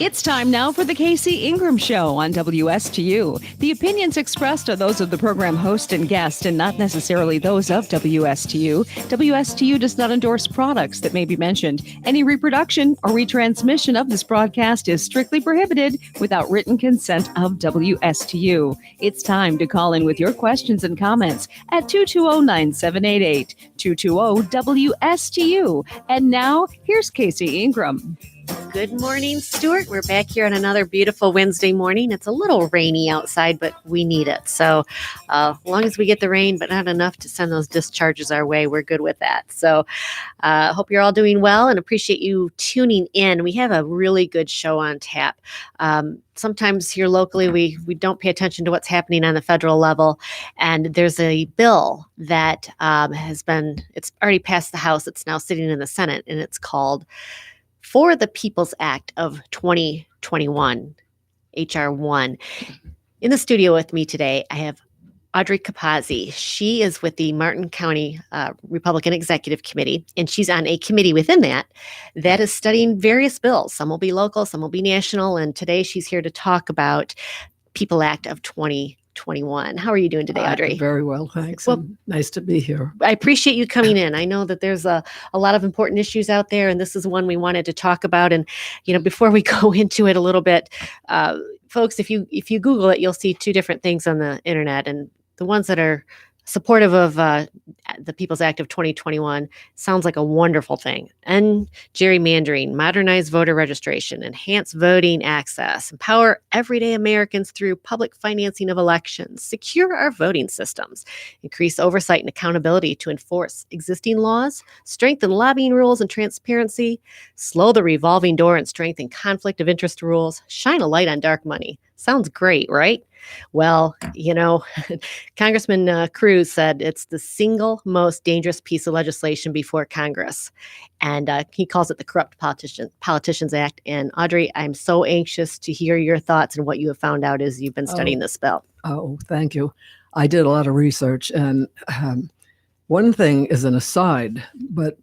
It's time now for the K.C.Ingram Show on WSTU. The opinions expressed are those of the program host and guest and not necessarily those of WSTU. WSTU does not endorse products that may be mentioned. Any reproduction or retransmission of this broadcast is strictly prohibited without written consent of WSTU. It's time to call in with your questions and comments at 220-9788, 220-WSTU. And now, here's K.C. Ingram. Good morning, Stuart. We're back here on another beautiful Wednesday morning. It's a little rainy outside, but we need it. So as long as we get the rain, but not enough to send those discharges our way, we're good with that. So hope you're all doing well and appreciate you tuning in. We have a really good show on tap. Sometimes here locally, we don't pay attention to what's happening on the federal level. And there's a bill that it's already passed the House. It's now sitting in the Senate, and it's called For the People's Act of 2021, H.R. 1. In the studio with me today, I have Audrey Capazzi. She is with the Martin County Republican Executive Committee, and she's on a committee within that is studying various bills. Some will be local, some will be national, and today she's here to talk about People Act of 2021. How are you doing today, Audrey? Very well, thanks. Well, nice to be here. I appreciate you coming in. I know that there's a lot of important issues out there, and this is one we wanted to talk about. And, before we go into it a little bit, folks, if you Google it, you'll see two different things on the internet. And the ones that are supportive of the People's Act of 2021 sounds like a wonderful thing. And gerrymandering, modernize voter registration, enhance voting access, empower everyday Americans through public financing of elections, secure our voting systems, increase oversight and accountability to enforce existing laws, strengthen lobbying rules and transparency, slow the revolving door and strengthen conflict of interest rules, shine a light on dark money. Sounds great, right? Well, Congressman Cruz said it's the single most dangerous piece of legislation before Congress. And he calls it the Corrupt Politicians Act. And Audrey, I'm so anxious to hear your thoughts and what you have found out as you've been studying this bill. Oh, thank you. I did a lot of research. And one thing is an aside, but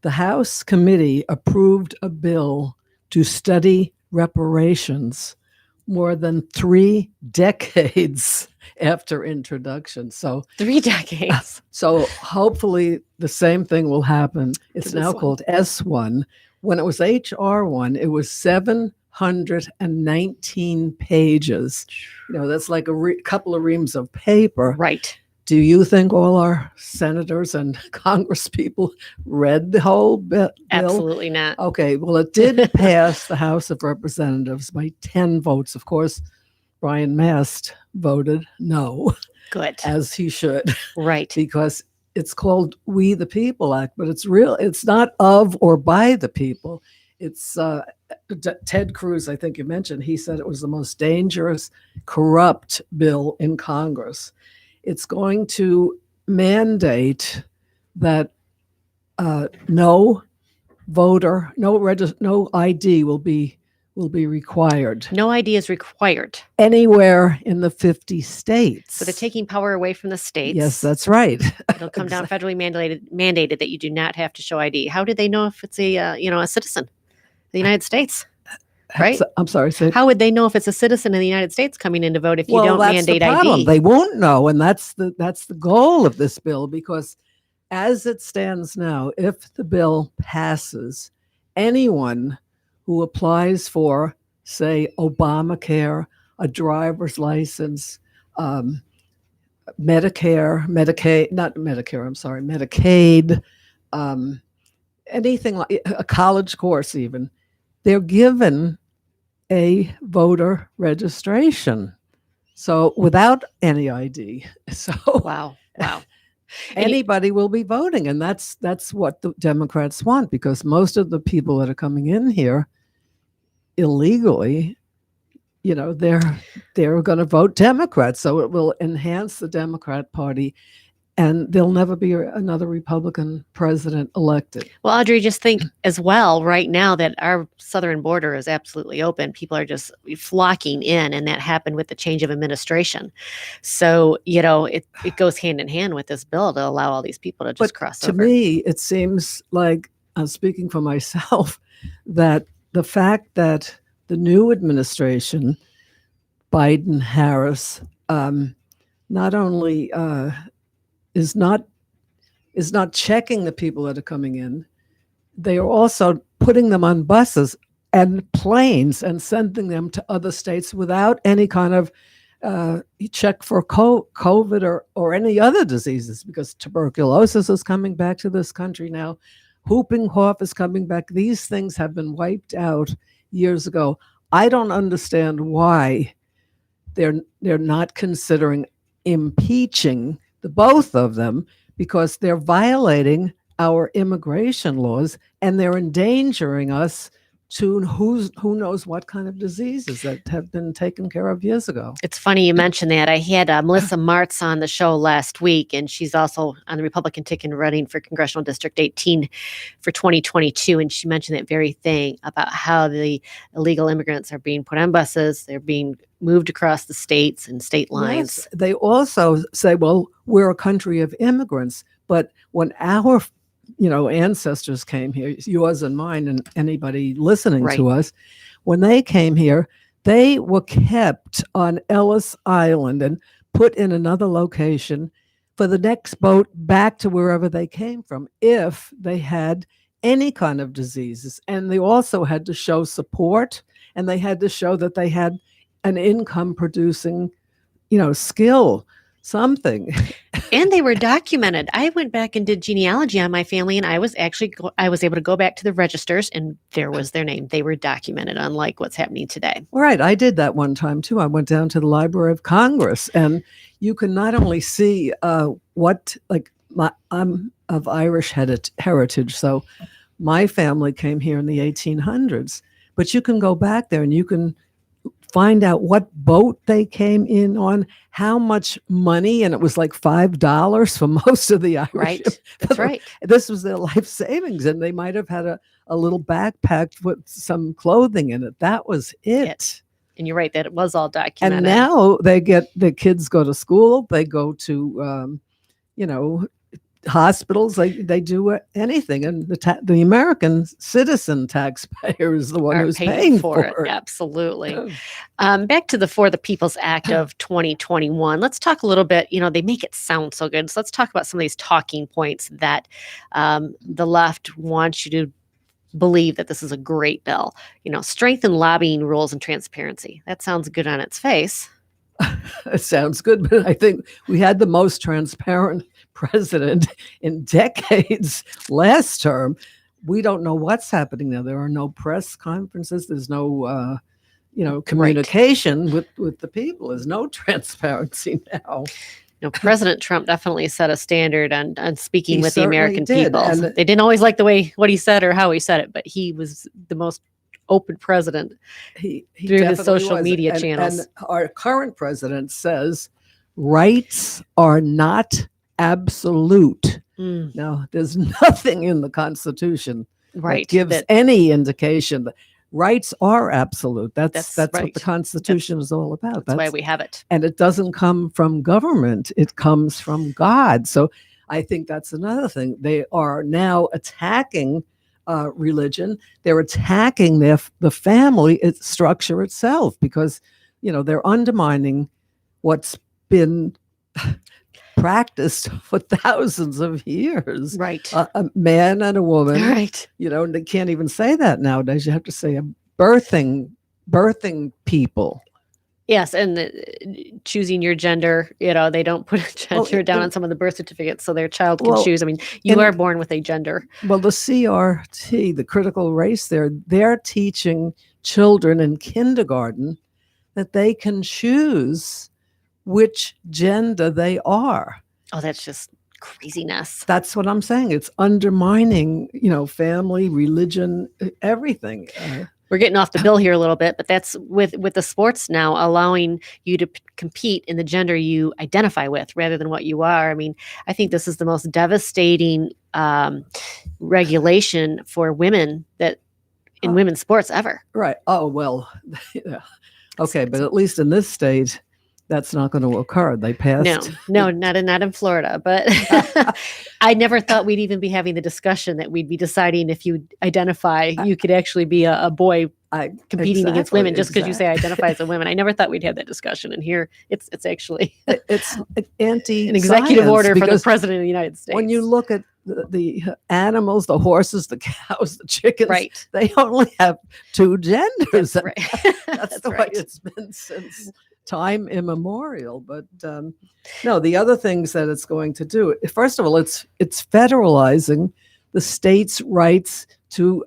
the House committee approved a bill to study reparations more than 3 decades after introduction. So 3 decades. So hopefully the same thing will happen. It's now called S1. When it was HR1, it was 719 pages. That's like a couple of reams of paper. Right. Do you think all our senators and Congress people read the whole bill? Absolutely not. Okay, well, it did pass the House of Representatives by 10 votes. Of course, Brian Mast voted no. Good. As he should. Right. Because it's called We the People Act, but it's not of or by the people. It's Ted Cruz, I think you mentioned, he said it was the most dangerous, corrupt bill in Congress. It's going to mandate that no ID will be required. No ID is required anywhere in the 50 states. So they're taking power away from the states. Yes, that's right. It'll come down federally mandated that you do not have to show ID. How do they know if it's a citizen of the United States? Right? I'm sorry. How would they know if it's a citizen of the United States coming in to vote if you don't mandate the problem. ID? They won't know, and that's the goal of this bill, because as it stands now, if the bill passes, anyone who applies for, say, Obamacare, a driver's license, Medicaid, anything like a college course even, they're given a voter registration. So without any ID. So wow. Anybody will be voting. And that's what the Democrats want, because most of the people that are coming in here illegally, they're going to vote Democrat. So it will enhance the Democrat Party, and there'll never be another Republican president elected. Well, Audrey, just think as well right now that our southern border is absolutely open. People are just flocking in, and that happened with the change of administration. So, it goes hand in hand with this bill to allow all these people to just cross over. To me, it seems like, I'm speaking for myself, that the fact that the new administration, Biden, Harris, not only is not checking the people that are coming in, they are also putting them on buses and planes and sending them to other states without any kind of check for COVID or any other diseases, because tuberculosis is coming back to this country now. Whooping cough is coming back. These things have been wiped out years ago. I don't understand why they're not considering impeaching the both of them, because they're violating our immigration laws and they're endangering us to who knows what kind of diseases that have been taken care of years ago. It's funny you mentioned that. I had Melissa Martz on the show last week, and she's also on the Republican ticket running for Congressional District 18 for 2022. And she mentioned that very thing about how the illegal immigrants are being put on buses. They're being moved across the states and state lines. Yes, they also say, well, we're a country of immigrants. But when our ancestors came here, yours and mine and anybody listening to us, when they came here, they were kept on Ellis Island and put in another location for the next boat back to wherever they came from if they had any kind of diseases. And they also had to show support, and they had to show that they had an income producing, skill, something. And they were documented. I went back and did genealogy on my family, and I was able to go back to the registers, and there was their name. They were documented, unlike what's happening today. Right. I did that one time too. I went down to the Library of Congress, and you can not only see I'm of Irish heritage, so my family came here in the 1800s, but you can go back there and you can find out what boat they came in on, how much money, and it was like $5 for most of the Irish. Right, that's right. This was their life savings, and they might have had a little backpack with some clothing in it. That was it. And you're right, that it was all documented. And now the kids go to school, they go to, hospitals, they do anything, and the American citizen taxpayer is the one who's paying for it. Absolutely. Back to the For the People's Act of 2021. Let's talk a little bit. They make it sound so good. So let's talk about some of these talking points that the left wants you to believe that this is a great bill. Strengthen lobbying rules and transparency. That sounds good on its face. It sounds good, but I think we had the most transparent president in decades last term. We don't know what's happening now. There are no press conferences. There's no, communication with the people. There's no transparency now. President Trump definitely set a standard on speaking with the American people. And they didn't always like what he said or how he said it, but he was the most open president he through his social media channels. And our current president says rights are not absolute. Now, there's nothing in the Constitution that gives any indication that rights are absolute. That's right. What the Constitution is all about. That's why we have it. And it doesn't come from government. It comes from God. So I think that's another thing. They are now attacking religion. They're attacking the family structure itself, because they're undermining what's been practiced for thousands of years. Right. A man and a woman. Right. And they can't even say that nowadays. You have to say a birthing people. Yes, and choosing your gender, they don't put a gender down on some of the birth certificates, so their child can choose. I mean, you are born with a gender. Well, the CRT, the critical race they're teaching children in kindergarten that they can choose which gender they are. Oh, that's just craziness. That's what I'm saying. It's undermining, family, religion, everything. We're getting off the bill here a little bit, but that's with the sports now allowing you to compete in the gender you identify with rather than what you are. I mean, I think this is the most devastating regulation for women in women's sports ever. Right. Oh, well, yeah. Okay, but at least in this state, that's not going to occur. They passed. No, not in Florida. But I never thought we'd even be having the discussion that we'd be deciding if you identify, you could actually be a boy competing against women just because you say exactly. identify as a woman. I never thought we'd have that discussion. And here it's actually It's anti an executive order for the because president of the United States. when you look at the animals, the horses, the cows, the chickens, right. they only have two genders. That's right. That's the way right. it's been since time immemorial. But no, the other things that it's going to do, first of all, it's federalizing the states' rights to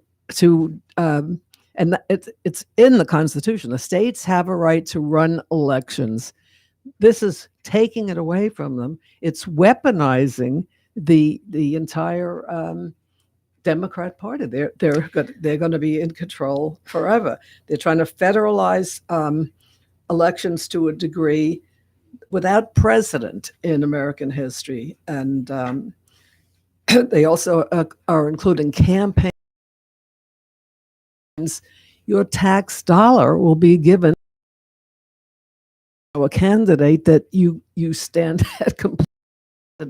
and it's in the Constitution. The states have a right to run elections. This is taking it away from them. It's weaponizing the entire Democrat Party. They're going to be in control forever. They're trying to federalize elections to a degree without precedent in American history, and they also are including campaigns. Your tax dollar will be given to a candidate that you stand at complete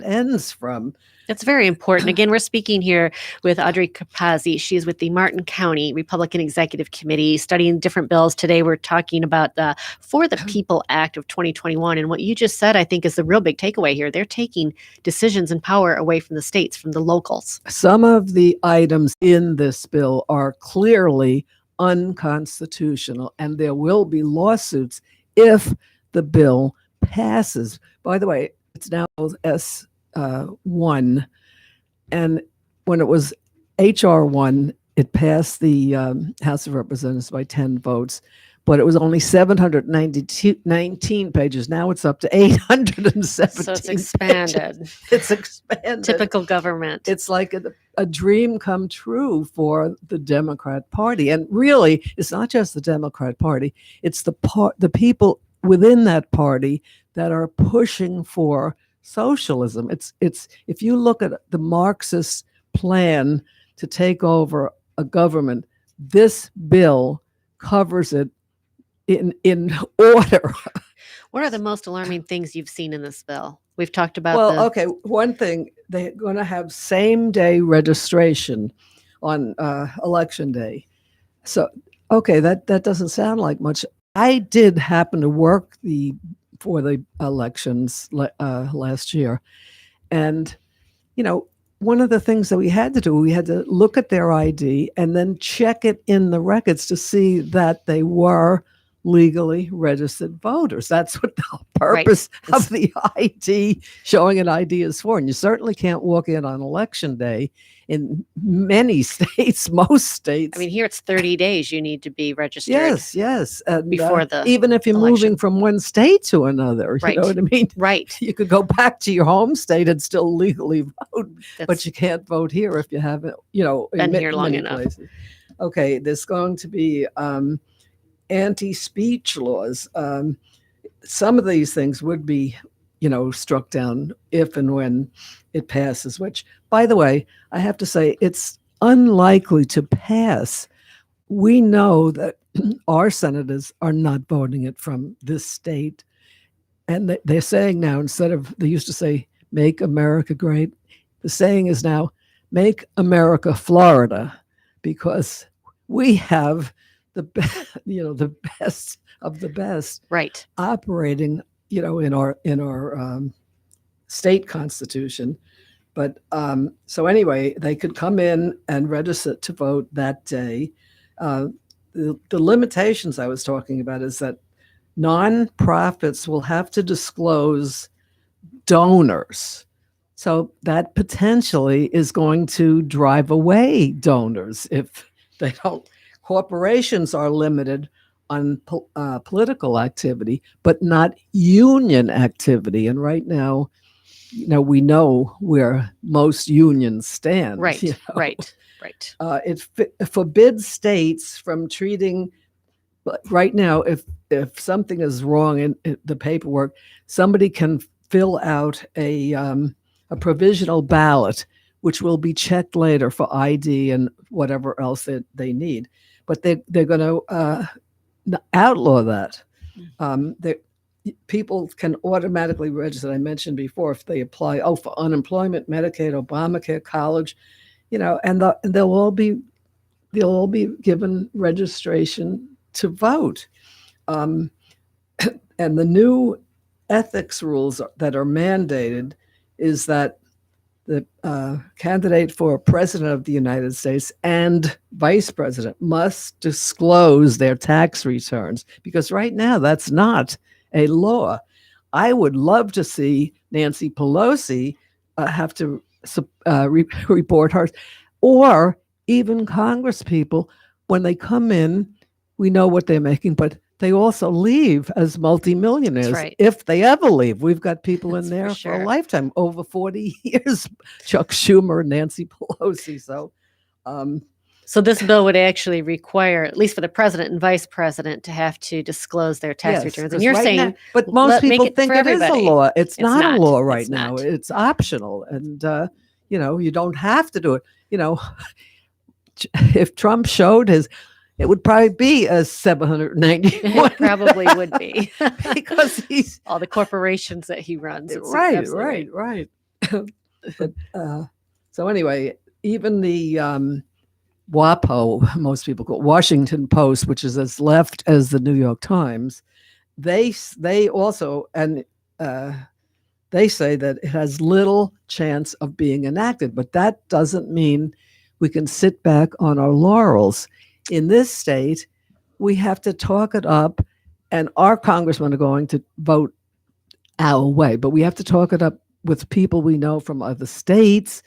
ends from. That's very important. Again, we're speaking here with Audrey Capazzi. She's with the Martin County Republican Executive Committee studying different bills. Today, we're talking about the For the People Act of 2021. And what you just said, I think, is the real big takeaway here. They're taking decisions and power away from the states, from the locals. Some of the items in this bill are clearly unconstitutional, and there will be lawsuits if the bill passes. By the way, it's now S1, and when it was HR1, it passed the House of Representatives by 10 votes, but it was only 719 pages. Now it's up to 817. So it's expanded. Pages. It's expanded. Typical government. It's like a dream come true for the Democrat Party. And really, it's not just the Democrat Party. It's the people within that party that are pushing for socialism. It's if you look at the Marxist plan to take over a government, this bill covers it in order. What are the most alarming things you've seen in this bill? We've talked about okay, one thing, they're going to have same-day registration on election day. So, okay, that doesn't sound like much. I did happen to work for the elections last year. And, one of the things that we had to do, we had to look at their ID and then check it in the records to see that they were legally registered voters. That's what the purpose of the ID, showing an ID, is for. And you certainly can't walk in on election day in many states, most states. I mean, here it's 30 days you need to be registered. Yes. And, before the even if you're election. moving from one state to another, you know what I mean? Right. You could go back to your home state and still legally vote, but you can't vote here if you haven't, been here long many enough. places. Okay, there's going to be anti-speech laws. Some of these things would be, struck down if and when it passes, which, by the way, I have to say, it's unlikely to pass. We know that our senators are not voting it from this state. And they're saying now, instead of, they used to say, make America great, the saying is now, make America Florida, because we have the best of the best, right, operating, in our state constitution. But so anyway, they could come in and register to vote that day. The limitations I was talking about is that nonprofits will have to disclose donors. So that potentially is going to drive away donors if they don't. Corporations are limited on political activity, but not union activity. And right now, we know where most unions stand. Right. It forbids states from treating. Right now, if something is wrong in the paperwork, somebody can fill out a provisional ballot, which will be checked later for ID and whatever else that they need. But they're going to outlaw that. People can automatically register. I mentioned before, if they apply, for unemployment, Medicaid, Obamacare, college, and they'll all be they'll all be given registration to vote. Um, and the new ethics rules that are mandated is that the candidate for president of the United States and vice president must disclose their tax returns, because right now that's not a law. I would love to see Nancy Pelosi have to report hers, or even Congress people, when they come in, we know what they're making, but they also leave as multimillionaires. That's right. If they ever leave. We've got people That's in for there for sure. a lifetime, over 40 years, Chuck Schumer and Nancy Pelosi. So this bill would actually require, at least for the president and vice president, to have to disclose their tax yes, returns. 'cause And you're right saying, now, but most make people it think for it is a everybody. law. It's not a not. law right It's now. not. It's optional, and you don't have to do it. If Trump showed his, it would probably be a 791. It probably would be. Because he's all the corporations that he runs. It's right. absolutely But, so anyway, even the WAPO, most people call it, Washington Post, which is as left as the New York Times, they also, and they say that it has little chance of being enacted, but that doesn't mean we can sit back on our laurels. In this state, we have to talk it up, and our congressmen are going to vote our way, but we have to talk it up with people we know from other states,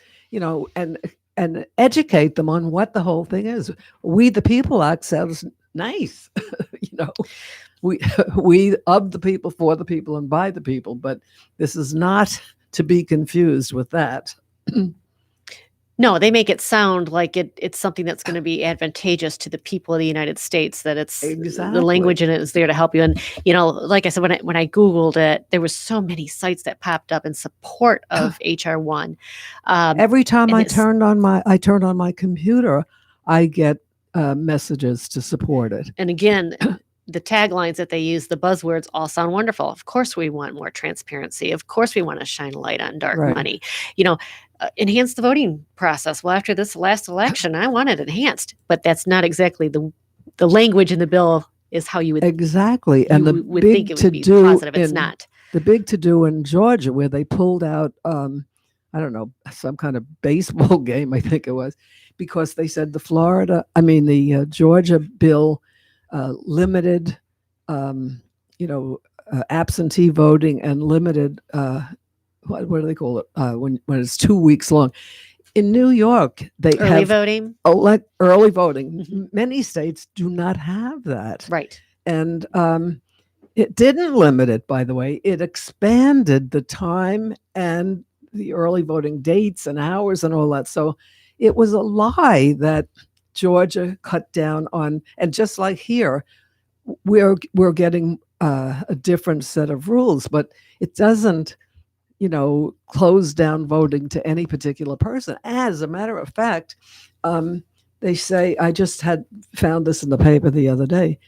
and educate them on what the whole thing is. We the People Act sounds nice, we of the people, for the people, and by the people, but this is not to be confused with that. No, they make it sound like it's something that's going to be advantageous to the people of the United States, that it's Exactly. the language in it is there to help you. And, like I said, when I Googled it, there was so many sites that popped up in support of HR1. Every time I it's- turn on my computer, I get messages to support it. And again, the taglines that they use, the buzzwords, all sound wonderful. Of course, we want more transparency. Of course, we want to shine a light on dark Right. money. Enhance the voting process. Well, after this last election, I want it enhanced, but that's not exactly the language in the bill is how you would Exactly. And the would big think it would be to-do positive. It's in- not. The big to-do in Georgia, where they pulled out, I don't know, some kind of baseball game, I think it was, because they said the Georgia bill limited, absentee voting, and limited, what do they call it, when it's 2 weeks long. In New York, they Early have voting. early voting. Mhm. Many states do not have that. Right. And it didn't limit it, by the way. It expanded the time and the early voting dates and hours and all that. So it was a lie that Georgia cut down on. And just like here, we're getting a different set of rules, but it doesn't, close down voting to any particular person. As a matter of fact, they say, I just found this in the paper the other day,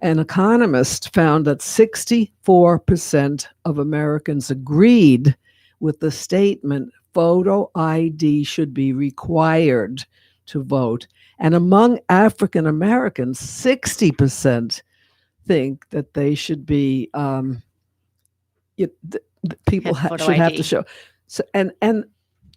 an economist found that 64% of Americans agreed with the statement photo ID should be required to vote. And among African Americans, 60% think that they should be, people should have to show. So, and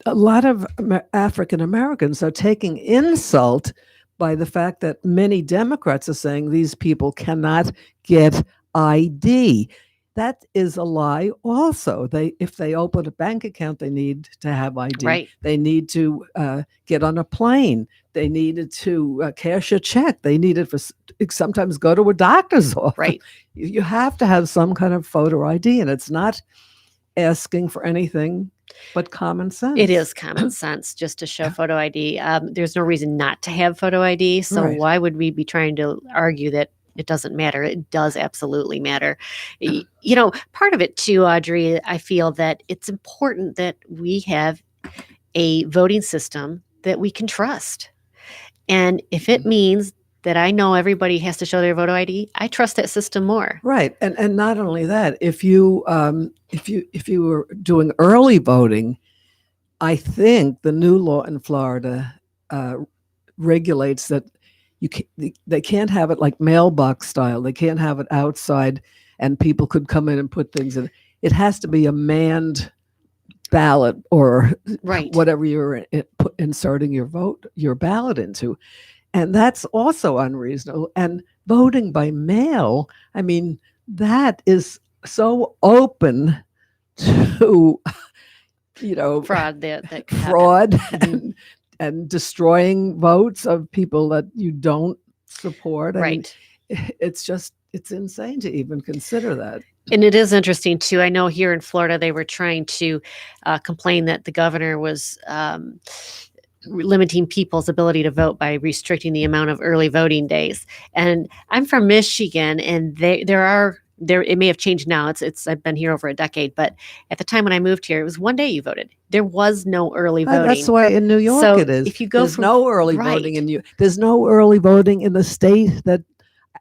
a lot of African Americans are taking insult by the fact that many Democrats are saying these people cannot get ID. That is a lie also. If they open a bank account, they need to have ID. Right. They need to get on a plane. They needed to cash a check. They needed sometimes go to a doctor's office. Right. You have to have some kind of photo ID, and it's not asking for anything but common sense. It is common sense just to show photo ID. There's no reason not to have photo ID. So Right. why would we be trying to argue that it doesn't matter? It does absolutely matter. Part of it too, Audrey, I feel that it's important that we have a voting system that we can trust. And if it means that I know everybody has to show their photo ID, I trust that system more. Right. And not only that, if you were doing early voting, I think the new law in Florida regulates that they can't have it like mailbox style. They can't have it outside and people could come in and put things in. It has to be a manned ballot or Right. whatever you're inserting your ballot into. And that's also unreasonable. And voting by mail, I mean, that is so open to, Fraud that could happen. fraud Mhm. and destroying votes of people that you don't support. I mean, Right. it's insane to even consider that. And it is interesting too. I know here in Florida they were trying to complain that the governor was limiting people's ability to vote by restricting the amount of early voting days. And I'm from Michigan, and there it may have changed now. It's I've been here over a decade, but at the time when I moved here, it was one day you voted. There was no early voting. That's why in New York So it is. if you go There's from no early right. voting there's no early voting in the state that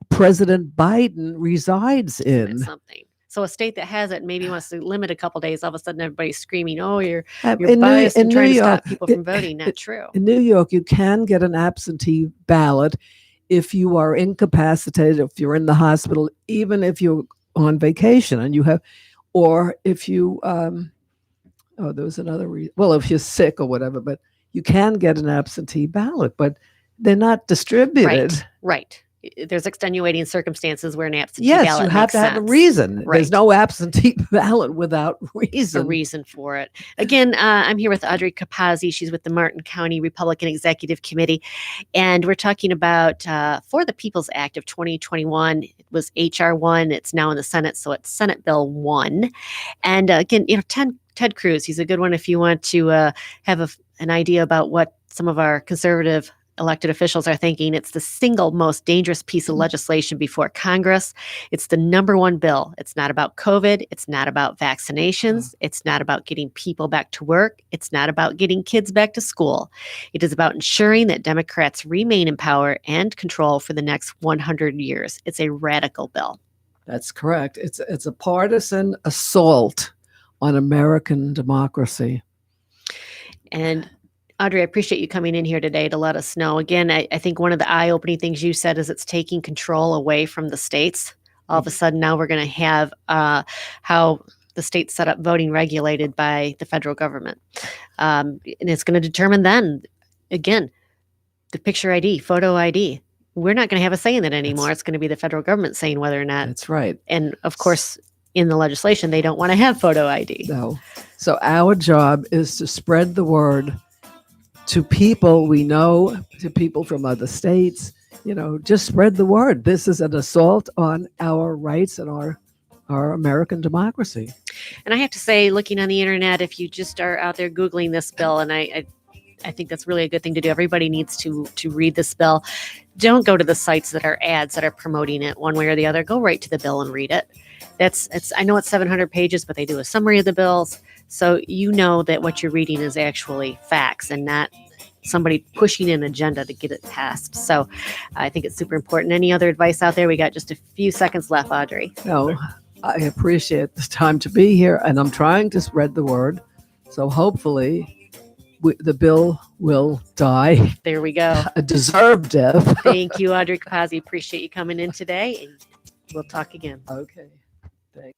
President Biden resides Isn't that in. something? So a state that has it maybe wants to limit a couple days. All of a sudden, everybody's screaming, "Oh, you're biased and trying to stop people from voting." Not true. In New York, you can get an absentee ballot if you are incapacitated, if you're in the hospital, even if you're on vacation and you have, or if you, there was another reason. Well, if you're sick or whatever, but you can get an absentee ballot, but they're not distributed. Right. There's extenuating circumstances where an absentee Yes, ballot you have makes to have a sense. reason. Right. There's no absentee ballot without A reason. reason for it. Again, I'm here with Audrey Capazzi. She's with the Martin County Republican Executive Committee, and we're talking about For the People's Act of 2021. It was HR 1. It's now in the Senate, so it's Senate Bill 1. And again, Ted Cruz, he's a good one if you want to have an idea about what some of our conservative elected officials are thinking. It's the single most dangerous piece of legislation before Congress. It's the number one bill. It's not about COVID. It's not about vaccinations. It's not about getting people back to work. It's not about getting kids back to school. It is about ensuring that Democrats remain in power and control for the next 100 years. It's a radical bill. That's correct. It's a partisan assault on American democracy. And Audrey, I appreciate you coming in here today to let us know. Again, I think one of the eye-opening things you said is it's taking control away from the states. All of a sudden, now we're going to have how the states set up voting regulated by the federal government. And it's going to determine then, again, the picture ID, photo ID. We're not going to have a say in it anymore. It's going to be the federal government saying whether or not. That's right. And of course, in the legislation, they don't want to have photo ID. No. So our job is to spread the word to people we know, to people from other states, just spread the word. This is an assault on our rights and our American democracy. And I have to say, looking on the internet, if you just are out there Googling this bill, and I think that's really a good thing to do. Everybody needs to read this bill. Don't go to the sites that are ads that are promoting it one way or the other. Go right to the bill and read it. I know it's 700 pages, but they do a summary of the bills. So you know that what you're reading is actually facts and not somebody pushing an agenda to get it passed. So I think it's super important. Any other advice out there? We got just a few seconds left, Audrey. No, I appreciate the time to be here, and I'm trying to spread the word. So hopefully the bill will die There we go. a deserved death. Thank you, Audrey Capazzi. Appreciate you coming in today, and we'll talk again. Okay. Thanks.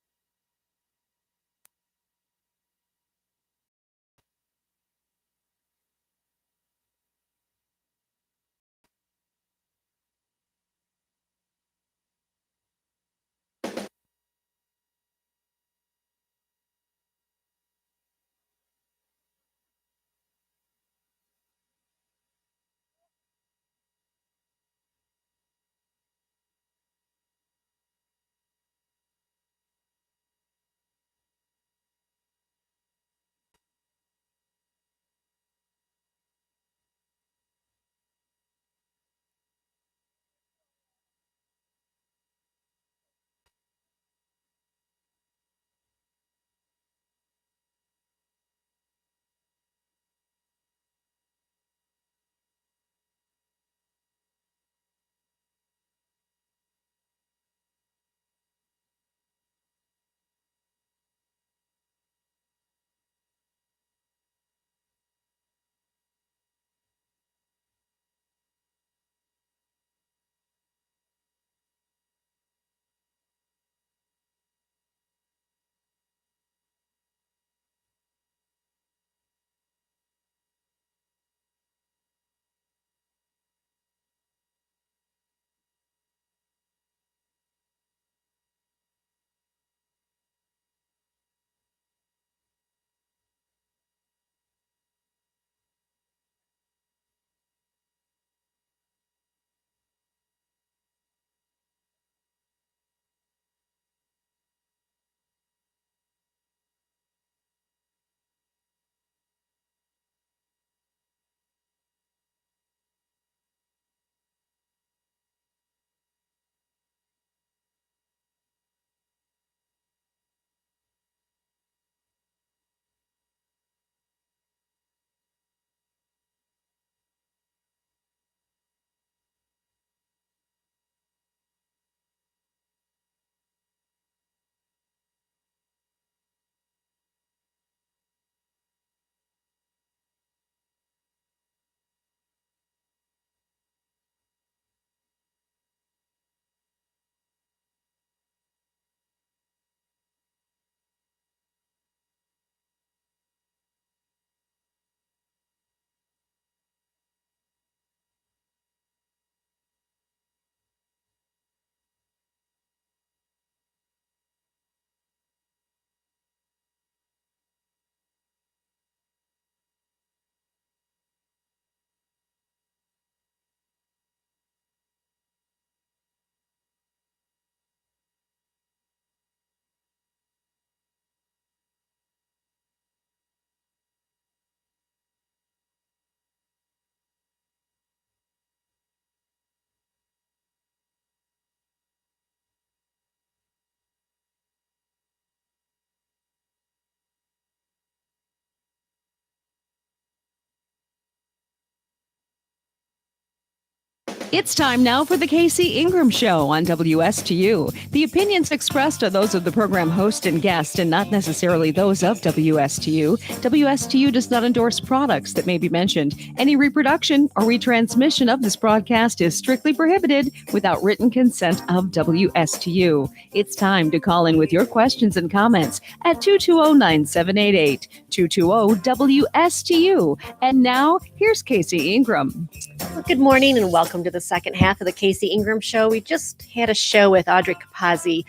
It's time now for the K.C. Ingram Show on WSTU. The opinions expressed are those of the program host and guest and not necessarily those of WSTU. WSTU does not endorse products that may be mentioned. Any reproduction or retransmission of this broadcast is strictly prohibited without written consent of WSTU. It's time to call in with your questions and comments at 220-9788, 220-WSTU. And now, here's K.C. Ingram. Well, good morning and welcome to the second half of the K.C. Ingram Show. We just had a show with Audrey Capazzi.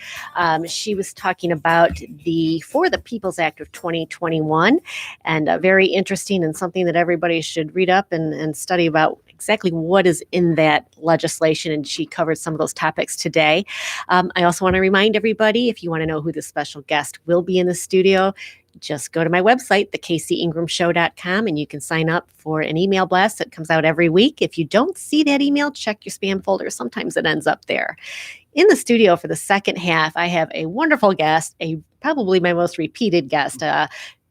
She was talking about the For the People's Act of 2021, and very interesting and something that everybody should read up and study about exactly what is in that legislation, and she covered some of those topics today. I also want to remind everybody, if you want to know who the special guest will be in the studio, just go to my website, thekcingram.show.com, and you can sign up for an email blast that comes out every week. If you don't see that email, check your spam folder. Sometimes it ends up there. In the studio for the second half, I have a wonderful guest, probably my most repeated guest,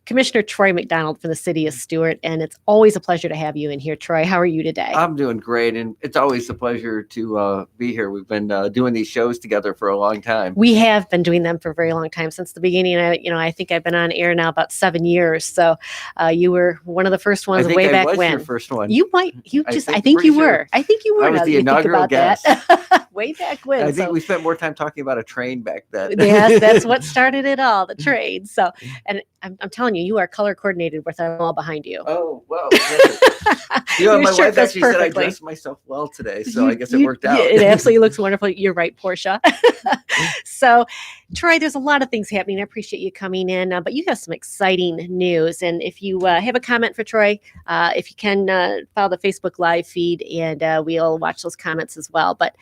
Commissioner Troy McDonald from the city of Stuart, and it's always a pleasure to have you in here, Troy. How are you today? I'm doing great, and it's always a pleasure to be here. We've been doing these shows together for a long time. We have been doing them for a very long time, since the beginning. I think I've been on air now about 7 years. So you were one of the first ones way back when. I was your first one. You might. I think you were. I think you were. I was the inaugural guest. Way back when. I think we spent more time talking about a train back then. Yes, that's what started it all, the train. So, and I'm telling you, you are color coordinated with them all behind you. Oh, well. My wife actually said I dressed myself well today, so I guess it worked out. It absolutely looks wonderful. You're right, Portia. So, Troy, there's a lot of things happening. I appreciate you coming in, but you have some exciting news. And if you have a comment for Troy, if you can follow the Facebook Live feed, and we'll watch those comments as well. But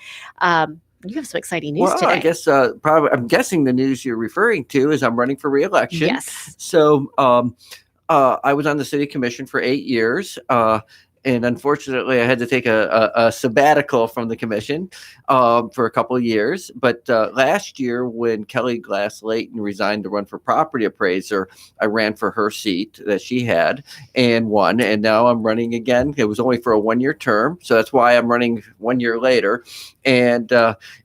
you have some exciting news today. I guess I'm guessing the news you're referring to is I'm running for re-election. Yes. So I was on the city commission for 8 years. And unfortunately, I had to take a sabbatical from the commission for a couple of years. But last year, when Kelly Glass-Layton resigned to run for property appraiser, I ran for her seat that she had and won. And now I'm running again. It was only for a 1-year term, so that's why I'm running 1 year later. And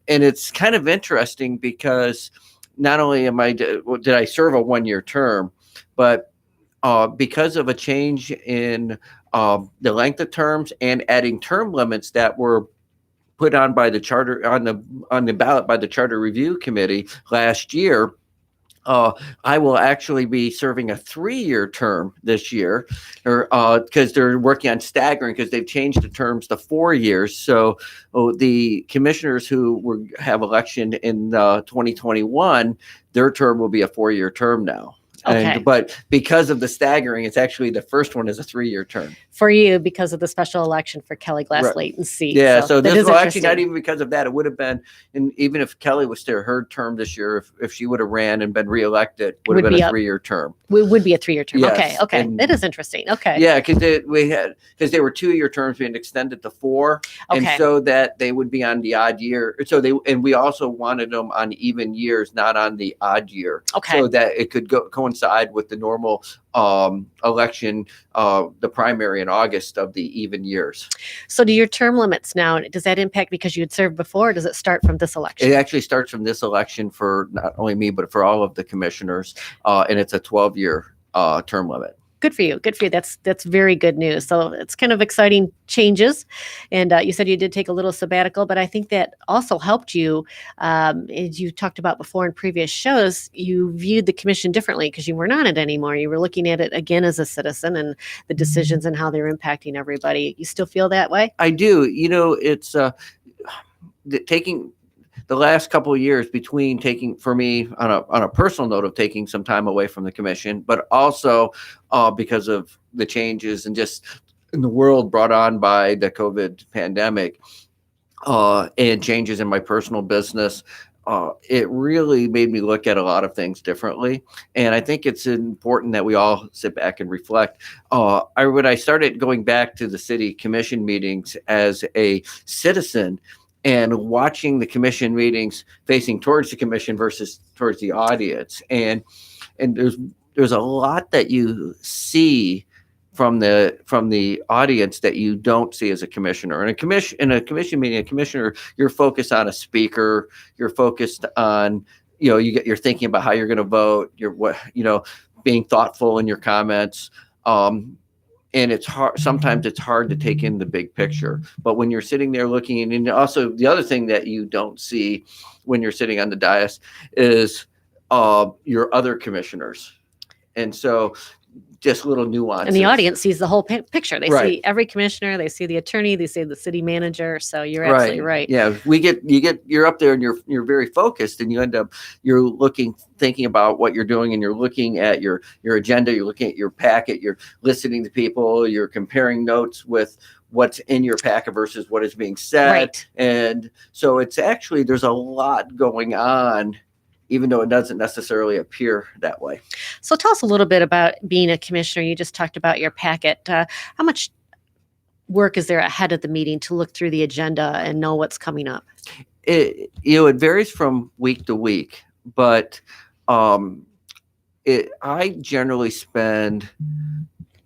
it's kind of interesting because not only did I serve a 1-year term, but because of a change in the length of terms and adding term limits that were put on by the charter on the ballot by the Charter Review Committee last year, I will actually be serving a 3-year term this year, because they're working on staggering because they've changed the terms to 4 years. So the commissioners who have election in 2021, their term will be a 4-year term now. Okay. But because of the staggering, it's actually the first one is a 3-year term. For you, because of the special election for Kelly Glass-Layton's seat. Yeah, so this well, actually not even because of that. It would have been, and even if Kelly was to her term this year, if she would have ran and been reelected, would have been a 3-year term. It would be a 3-year term. Yes. Okay. And that is interesting. Okay. Yeah, because they were 2-year terms being extended to 4, and so that they would be on the odd year. So we also wanted them on even years, not on the odd year. Okay. So that it could coincide with the normal election, the primary in August of the even years. So do your term limits now, does that impact because you had served before, or does it start from this election? It actually starts from this election for not only me, but for all of the commissioners. And it's a 12-year term limit. Good for you. That's very good news. So it's kind of exciting changes. And you said you did take a little sabbatical, but I think that also helped you. As you talked about before in previous shows, you viewed the commission differently because you weren't on it anymore. You were looking at it again as a citizen and the decisions and how they're impacting everybody. You still feel that way? I do. It's taking the last couple of years between taking, for me, on a personal note, of taking some time away from the commission, but also because of the changes and just in the world brought on by the COVID pandemic, and changes in my personal business, it really made me look at a lot of things differently. And I think it's important that we all sit back and reflect. When I started going back to the city commission meetings as a citizen, and watching the commission meetings facing towards the commission versus towards the audience. And there's a lot that you see from the audience that you don't see as a commissioner. In a commission meeting, a commissioner, you're focused on a speaker, you're focused on, you're thinking about how you're going to vote, being thoughtful in your comments. And it's hard. Sometimes it's hard to take in the big picture. But when you're sitting there looking, and also the other thing that you don't see when you're sitting on the dais is your other commissioners. And so just little nuances. And the audience sees the whole picture. They Right. see every commissioner, they see the attorney, they see the city manager. So you're absolutely right. Yeah, you're up there and you're very focused, and you're thinking about what you're doing, and you're looking at your agenda, you're looking at your packet, you're listening to people, you're comparing notes with what's in your packet versus what is being said. Right. And so it's actually, there's a lot going on, even though it doesn't necessarily appear that way. So tell us a little bit about being a commissioner. You just talked about your packet. How much work is there ahead of the meeting to look through the agenda and know what's coming up? It varies from week to week, but I generally spend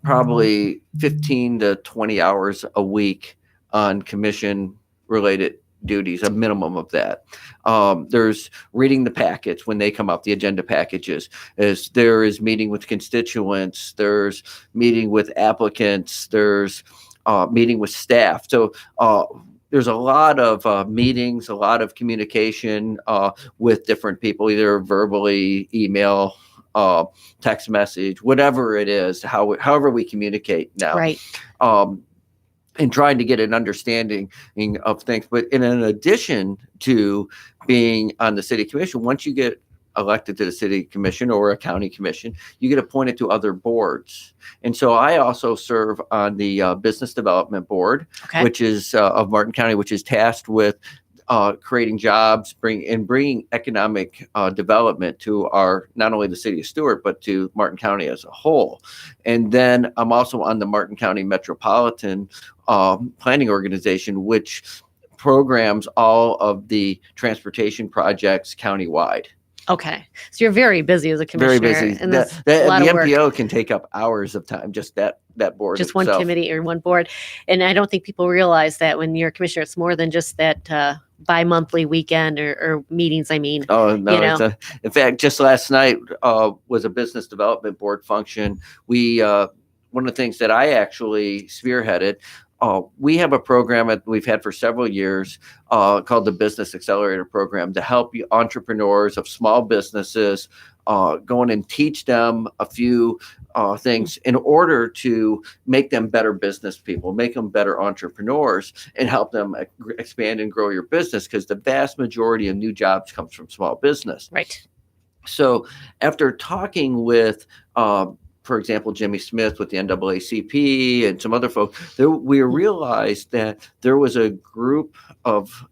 probably 15 to 20 hours a week on commission related duties, a minimum of that. There's reading the packets when they come up, the agenda packages. There is meeting with constituents, there's meeting with applicants, there's meeting with staff. So there's a lot of meetings, a lot of communication with different people, either verbally, email, text message, whatever it is, however we communicate now. Right. And trying to get an understanding of things. But in addition to being on the city commission, once you get elected to the city commission or a county commission, you get appointed to other boards. And so I also serve on the business development board, Okay. which is of Martin County, which is tasked with creating jobs, bringing economic development to not only the city of Stuart, but to Martin County as a whole. And then I'm also on the Martin County Metropolitan Planning Organization, which programs all of the transportation projects countywide. Okay. So you're very busy as a commissioner. Very busy. And there's The a lot of work. MPO can take up hours of time, just that board. Just one itself. committee or one board. And I don't think people realize that when you're a commissioner, it's more than just that bi-monthly weekend or meetings. I mean, Oh, no. you know. In fact, just last night was a business development board function. One of the things that I actually spearheaded, we have a program that we've had for several years called the Business Accelerator Program to help entrepreneurs of small businesses go in and teach them a few things in order to make them better business people, make them better entrepreneurs, and help them expand and grow your business, because the vast majority of new jobs comes from small business. Right. So after talking with for example, Jimmy Smith with the NAACP and some other folks, we realized that there was a group of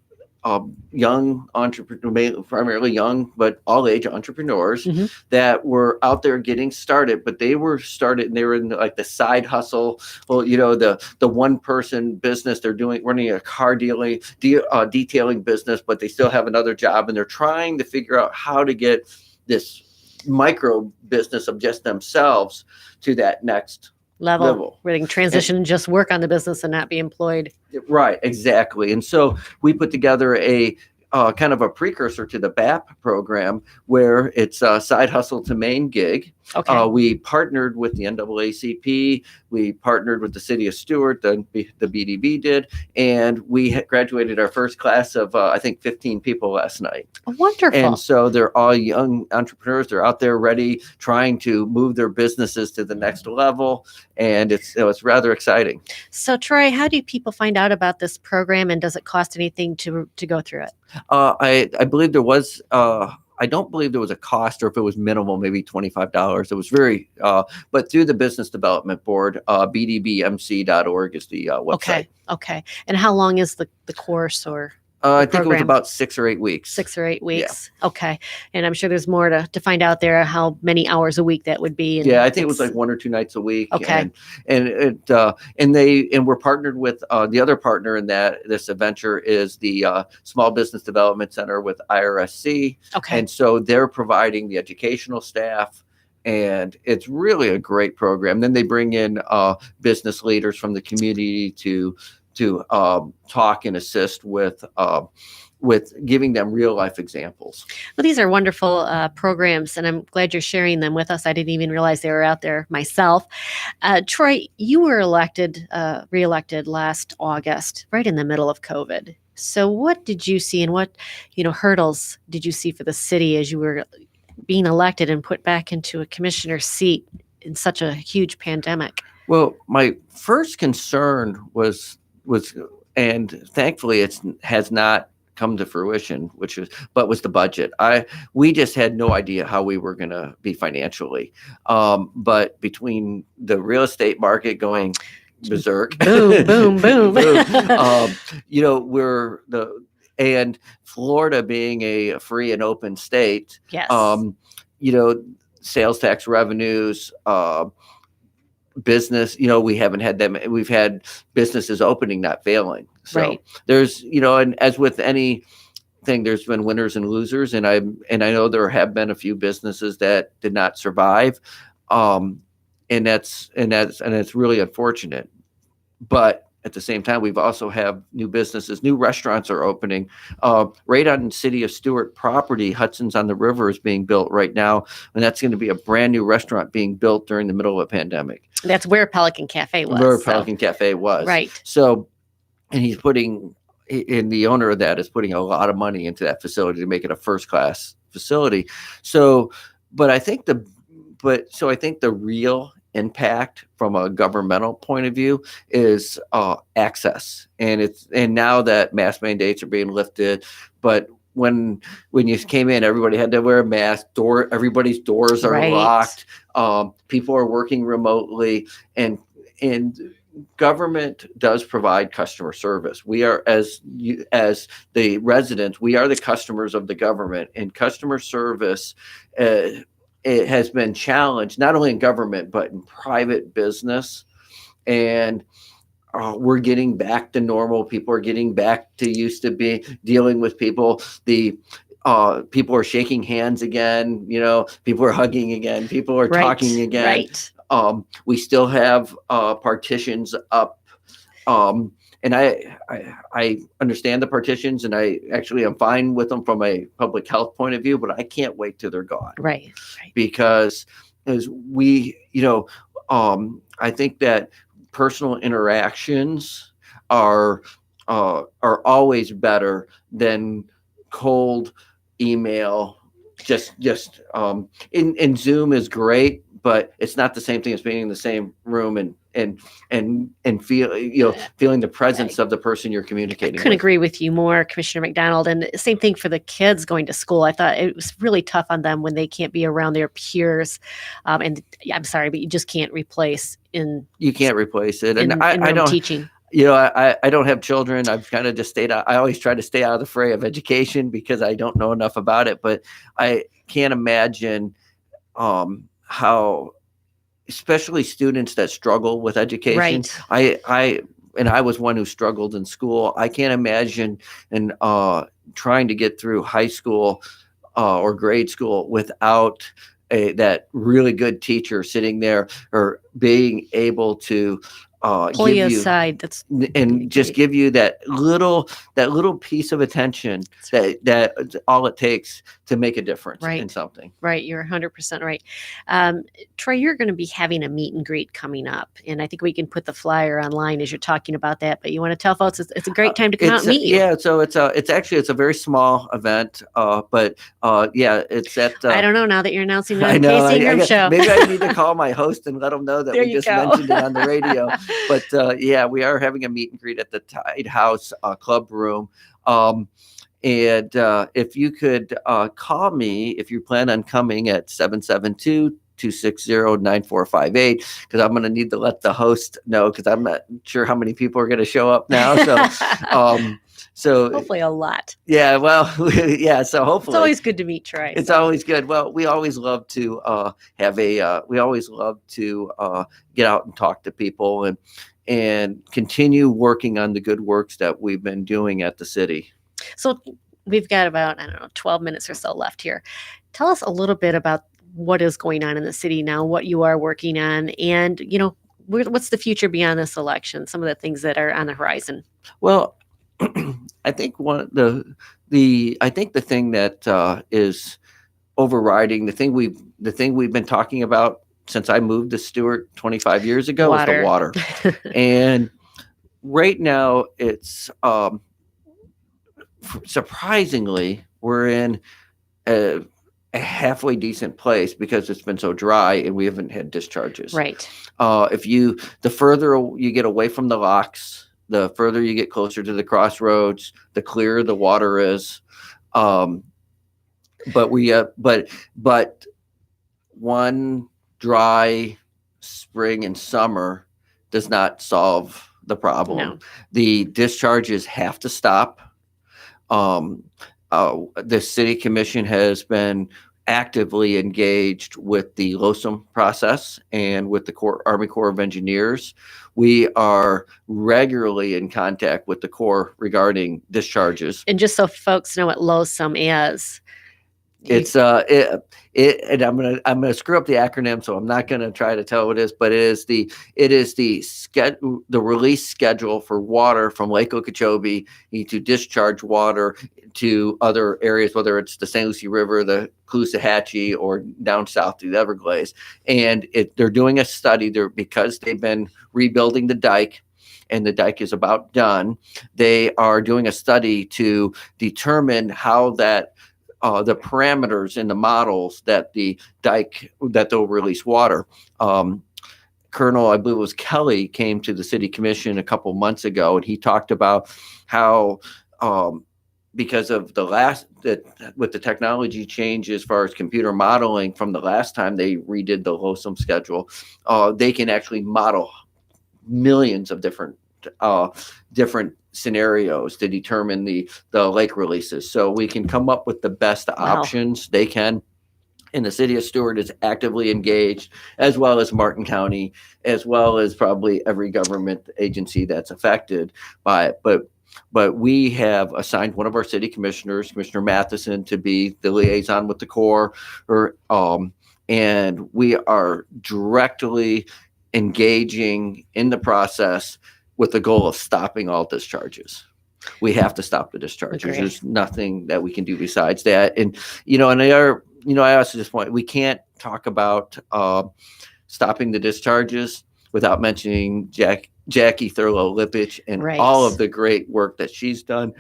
young entrepreneurs, primarily young, but all age entrepreneurs that were out there getting started, but they were in like the side hustle. Well, the one person business, they're running a car detailing business, but they still have another job, and they're trying to figure out how to get this micro business of just themselves to that next level where they can transition and just work on the business and not be employed. Right, exactly. And so we put together a kind of a precursor to the BAP program, where it's a side hustle to main gig. Okay. We partnered with the NAACP. We partnered with the city of Stuart, the BDB did, and we graduated our first class of, I think, 15 people last night. Wonderful. And so they're all young entrepreneurs. They're out there ready, trying to move their businesses to the next level. And it's rather exciting. So, Troy, how do people find out about this program, and does it cost anything to go through it? I believe there was, I don't believe there was a cost, or if it was minimal, maybe $25. It was very, but through the Business Development Board, bdbmc.org is the website. Okay. And how long is the course or? I think it was program? about 6 or 8 weeks. 6 or 8 weeks. Yeah. Okay. And I'm sure there's more to find out there, how many hours a week that would be. And yeah, I think it was like 1 or 2 nights a week. Okay. And we're partnered with the other partner in this adventure is the Small Business Development Center with IRSC. Okay. And so they're providing the educational staff and it's really a great program. Then they bring in business leaders from the community to talk and assist with giving them real life examples. Well, these are wonderful programs, and I'm glad you're sharing them with us. I didn't even realize they were out there myself. Troy, you were reelected last August, right in the middle of COVID. So what did you see, and what, hurdles did you see for the city as you were being elected and put back into a commissioner seat in such a huge pandemic? Well, my first concern was, and thankfully it has not come to fruition, was the budget. We just had no idea how we were going to be financially. But between the real estate market going berserk, boom, boom, boom, and Florida being a free and open state, yes, sales tax revenues, business, we haven't had them. We've had businesses opening, not failing. So right. There's, and as with anything, there's been winners and losers. And I know there have been a few businesses that did not survive. And that's really unfortunate. But at the same time, we've also have new businesses, new restaurants are opening. Right on City of Stewart property, Hudson's on the River is being built right now. And that's going to be a brand new restaurant being built during the middle of a pandemic. That's where Pelican Cafe was. Pelican Cafe was. Right. So, and the owner of that is putting a lot of money into that facility to make it a first-class facility. So, I think the real impact from a governmental point of view is access, and now that mask mandates are being lifted, but when you came in, everybody had to wear a mask. Everybody's doors are right. locked. People are working remotely, and government does provide customer service. We are, as the residents, we are the customers of the government, and customer service it has been challenged not only in government but in private business, and we're getting back to normal. People are getting back to used to be dealing with people. The people are shaking hands again. People are hugging again. People are right. talking again. Right. We still have partitions up. And I understand the partitions, and I actually am fine with them from a public health point of view, but I can't wait till they're gone. Right. Because as we, I think that personal interactions are always better than cold email. In Zoom is great, but it's not the same thing as being in the same room and feeling the presence of the person you're communicating I couldn't with. agree with you more, Commissioner McDonald. And same thing for the kids going to school. I thought it was really tough on them when they can't be around their peers. And I'm sorry, but you just can't replace You can't replace it. And I don't teaching. I don't have children. I've kind of just stayed out. I always try to stay out of the fray of education because I don't know enough about it. But I can't imagine how, especially students that struggle with education. Right. I was one who struggled in school. I can't imagine trying to get through high school or grade school without that really good teacher sitting there or being able to pull you aside. Just give you that little piece of attention that all it takes to make a difference in something. Right. You're 100% right. Troy, you're going to be having a meet and greet coming up, and I think we can put the flyer online as you're talking about that, but you want to tell folks it's a great time to come out and meet you. Yeah. So it's a very small event, but it's at, I don't know now that you're announcing the K.C.Ingram show. Maybe I need to call my host and let them know that we just mentioned it on the radio. But we are having a meet and greet at the Tide House Club Room. And if you could call me if you plan on coming at 772-260-9458, because I'm going to need to let the host know, because I'm not sure how many people are going to show up now. So hopefully a lot. Yeah, well, yeah. So hopefully it's always good to meet Troy. It's always good. Well, we always love to get out and talk to people and continue working on the good works that we've been doing at the city. So we've got about 12 minutes or so left here. Tell us a little bit about what is going on in the city now, what you are working on, and what's the future beyond this election? Some of the things that are on the horizon. Well, I think I think the thing that is overriding the thing we've been talking about since I moved to Stewart 25 years ago is the water. And right now it's surprisingly we're in a halfway decent place because it's been so dry and we haven't had discharges. Right. The further you get away from the locks, the further you get closer to the crossroads, the clearer the water is. But one dry spring and summer does not solve the problem. No. The discharges have to stop. The city commission has been actively engaged with the LOSUM process and with the Army Corps of Engineers. We are regularly in contact with the Corps regarding discharges. And just so folks know what LOSUM is, it's and I'm gonna screw up the acronym, so I'm not gonna try to tell what it is, but it is the release schedule for water from Lake Okeechobee to discharge water to other areas, whether it's the St. Lucie River, the Caloosahatchee, or down south to the Everglades. And they're doing a study there because they've been rebuilding the dike, and the dike is about done. They are doing a study to determine how that the parameters in the models that the dike that they'll release water. Colonel, I believe it was Kelly, came to the city commission a couple months ago, and he talked about how because of with the technology change as far as computer modeling from the last time they redid the LOSUM schedule, they can actually model millions of different scenarios to determine the lake releases. So we can come up with the best options they can. And the city of Stewart is actively engaged, as well as Martin County, as well as probably every government agency that's affected by it. But we have assigned one of our city commissioners, Commissioner Matheson, to be the liaison with the Corps, and we are directly engaging in the process with the goal of stopping all discharges. We have to stop the discharges. Okay. There's nothing that we can do besides that. And I also just want, we can't talk about stopping the discharges without mentioning Jackie Thurlow-Lipich and all of the great work that she's done.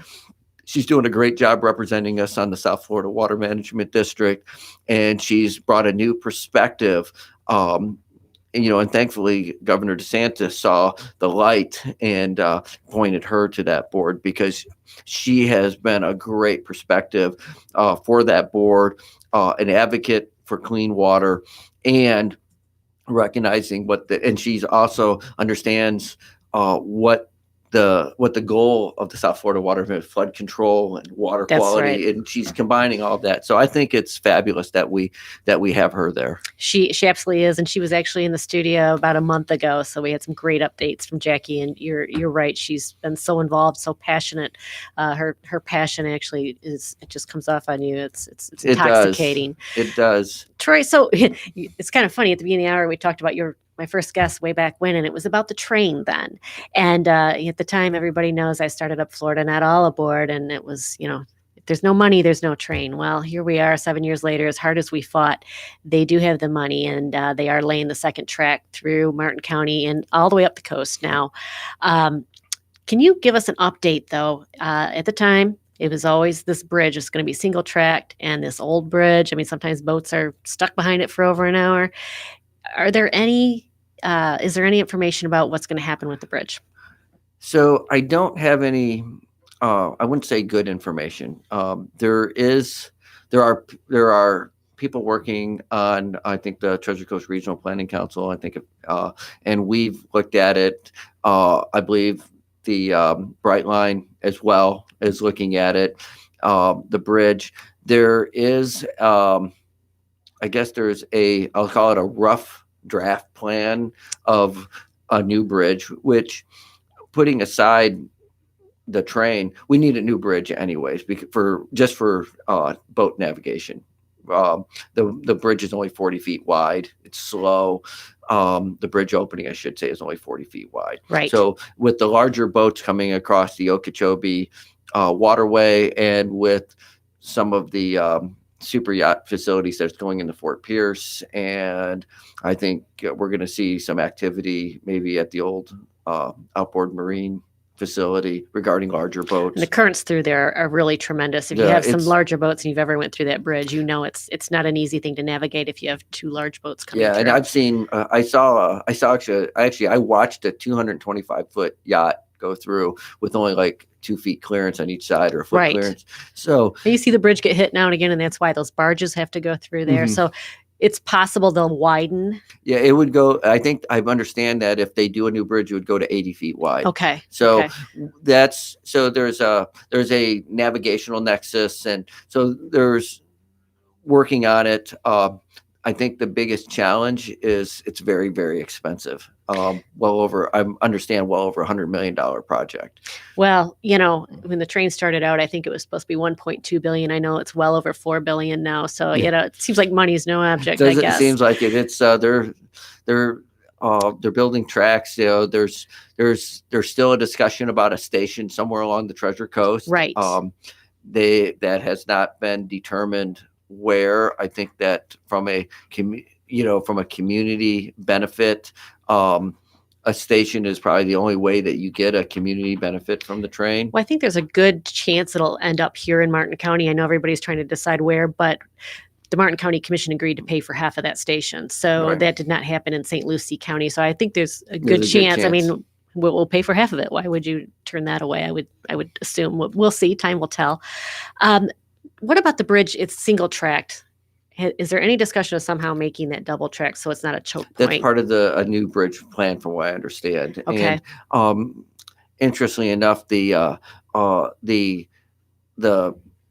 She's doing a great job representing us on the South Florida Water Management District, and she's brought a new perspective. And thankfully, Governor DeSantis saw the light and pointed her to that board, because she has been a great perspective for that board, an advocate for clean water, and recognizing and she's also understands what the goal of the South Florida Water Management, flood control and water quality, and she's combining all of that. So I think it's fabulous that we have her there. She absolutely is, and she was actually in the studio about a month ago, so we had some great updates from Jackie. And you're right, she's been so involved, so passionate. Her passion actually it just comes off on you. It's intoxicating. It does. Troy, so it's kind of funny, at the beginning of the hour we talked about my first guest way back when, and it was about the train then. And at the time, everybody knows I started up Florida Not All Aboard, and it was, if there's no money, there's no train. Well, here we are 7 years later. As hard as we fought, they do have the money, and they are laying the second track through Martin County and all the way up the coast now. Can you give us an update, though? At the time, it was always this bridge is going to be single tracked, and this old bridge, I mean, sometimes boats are stuck behind it for over an hour. Is there any information about what's going to happen with the bridge? So I don't have any, I wouldn't say good information. There are people working on, I think, the Treasure Coast Regional Planning Council, and we've looked at it. I believe the Brightline as well is looking at it. The bridge, there is, I guess there's I'll call it a rough draft plan of a new bridge, which, putting aside the train, we need a new bridge anyways, for boat navigation. The bridge is only 40 feet wide. It's slow. The bridge opening, I should say, is only 40 feet wide. Right. So with the larger boats coming across the Okeechobee waterway, and with some of the super yacht facilities that's going into Fort Pierce, and I think we're going to see some activity maybe at the old outboard marine facility regarding larger boats. And the currents through there are really tremendous. If you Yeah, have some it's- larger boats and you've ever went through that bridge, you know it's not an easy thing to navigate if you have two large boats coming Yeah, through. and I've seen, I watched a 225-foot yacht go through with only like 2 feet clearance on each side, or a foot Right. clearance. So And you see the bridge get hit now and again, and that's why those barges have to go through there. Mhm. So it's possible they'll widen. yeah, it would go. I think I understand that if they do a new bridge, it would go to 80 feet wide. Okay. So okay. there's a navigational nexus, and so there's working on it. I think the biggest challenge is it's very, very expensive. I understand well over $100 million project. Well, when the train started out, I think it was supposed to be 1.2 billion. I know it's well over 4 billion now. So, it seems like money is no object, I guess. It seems like it. It's they're building tracks. There's still a discussion about a station somewhere along the Treasure Coast. Right. That has not been determined where. I think that from a community benefit, a station is probably the only way that you get a community benefit from the train. Well, I think there's a good chance it'll end up here in Martin County. I know everybody's trying to decide where, but the Martin County Commission agreed to pay for half of that station. So Right. that did not happen in St. Lucie County. So I think there's a good chance. I mean, we'll pay for half of it. Why would you turn that away? I would assume. We'll see. Time will tell. What about the bridge? It's single tracked. Is there any discussion of somehow making that double track so it's not a choke point? That's part of a new bridge plan, from what I understand. Okay. And interestingly enough, the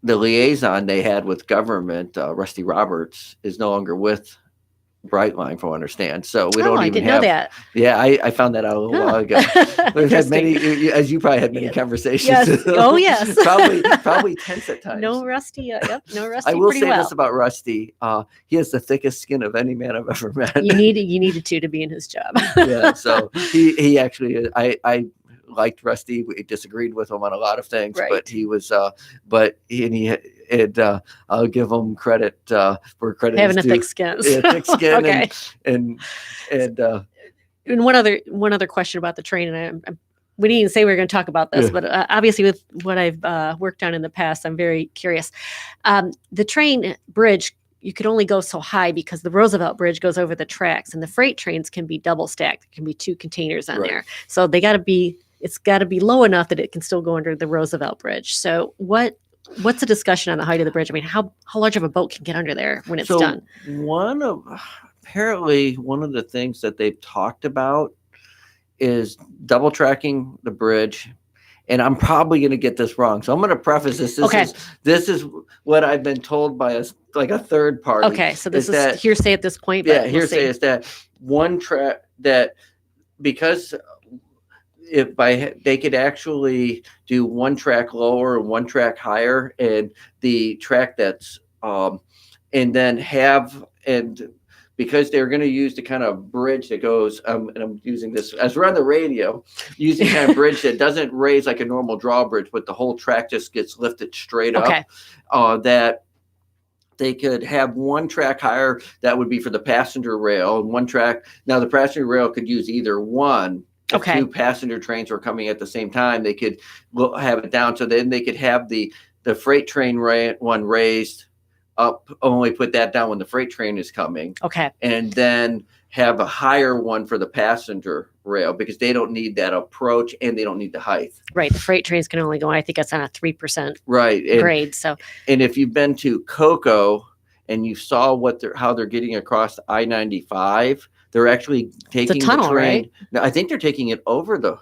liaison they had with government, Rusty Roberts, is no longer with Brightline, from what I understand. So we don't I even didn't have. know that. Yeah, I found that out a little while ago. We've had many, as you probably had many conversations. Yes. Oh, yes. probably tense at times. No Rusty. Yep. No Rusty. I will pretty say well. this about Rusty: he has the thickest skin of any man I've ever met. You needed to be in his job. Yeah, so he actually, I liked Rusty. We disagreed with him on a lot of things, Right. but he was, I'll give him credit for credit. Having a is due. thick skin. Yeah, thick skin. Okay. And And one other question about the train, and we didn't even say we were going to talk about this, Yeah. but obviously with what I've worked on in the past, I'm very curious. The train bridge, you could only go so high because the Roosevelt Bridge goes over the tracks, and the freight trains can be double stacked. There can be two containers on Right. there, so it's got to be low enough that it can still go under the Roosevelt Bridge. So what's the discussion on the height of the bridge? I mean, how large of a boat can get under there when it's done? Apparently one of the things that they've talked about is double tracking the bridge. And I'm probably going to get this wrong, so I'm going to preface this. This is what I've been told by a third party. Okay, so this is hearsay at this point. But Yeah, we'll hearsay see. is that one track that, because they could actually do one track lower and one track higher, and the track that's because they're going to use the kind of bridge that goes, and I'm using this as we're on the radio, using kind of bridge that doesn't raise like a normal drawbridge, but the whole track just gets lifted straight up. Okay. That they could have one track higher that would be for the passenger rail, and one track. Now the passenger rail could use either one. If Okay. two passenger trains were coming at the same time, they could have it down. So then they could have the freight train one raised up, only put that down when the freight train is coming. Okay. And then have a higher one for the passenger rail, because they don't need that approach and they don't need the height. Right. The freight trains can only go, I think that's on a 3% Right. grade. So And if you've been to Cocoa and you saw how they're getting across I-95, they're actually taking tunnel, the train. right? No, I think they're taking it over the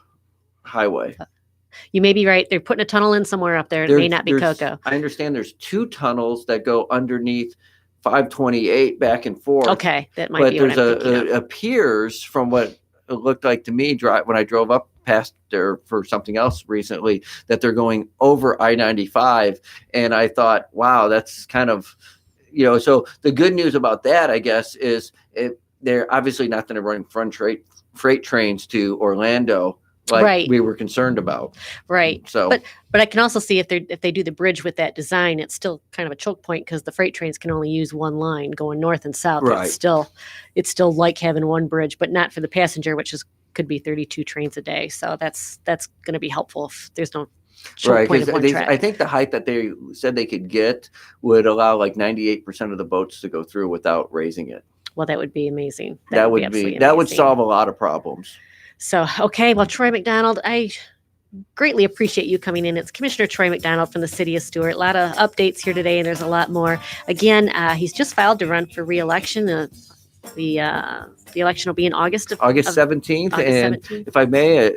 highway. you may be right. They're putting a tunnel in somewhere up there. It may not be Cocoa. I understand there's two tunnels that go underneath 528 back and forth. Okay. That might But be what I'm thinking of. it appears, from what it looked like to me when I drove up past there for something else recently, that they're going over I-95. And I thought, wow, that's kind of, So the good news about that, I guess, is they're obviously not going to run freight trains to Orlando like Right. we were concerned about. Right. So, But I can also see if they do the bridge with that design, it's still kind of a choke point because the freight trains can only use one line going north and south. Right. It's still like having one bridge, but not for the passenger, which could be 32 trains a day. So that's going to be helpful if there's no choke right, point of one because track. I think the height that they said they could get would allow like 98% of the boats to go through without raising it. Well, that would be amazing. That would amazing. solve a lot of problems. So, okay. Well, Troy McDonald, I greatly appreciate you coming in. It's Commissioner Troy McDonald from the City of Stuart. A lot of updates here today, and there's a lot more. Again, he's just filed to run for re-election. The election will be in August 17th. And 17th. if I may,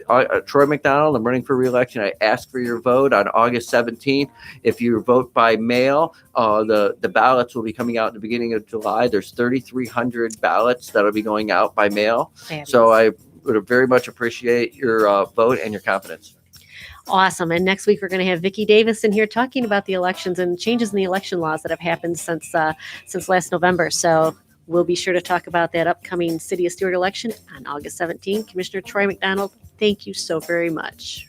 Troy McDonald, I'm running for re-election. I ask for your vote on August 17th. If you vote by mail, the ballots will be coming out at the beginning of July. There's 3,300 ballots that'll be going out by mail. Fabulous. So I would very much appreciate your vote and your confidence. Awesome. And next week, we're going to have Vicki Davis in here talking about the elections and changes in the election laws that have happened since last November. So we'll be sure to talk about that upcoming City of Stuart election on August 17th. Commissioner Troy McDonald, thank you so very much.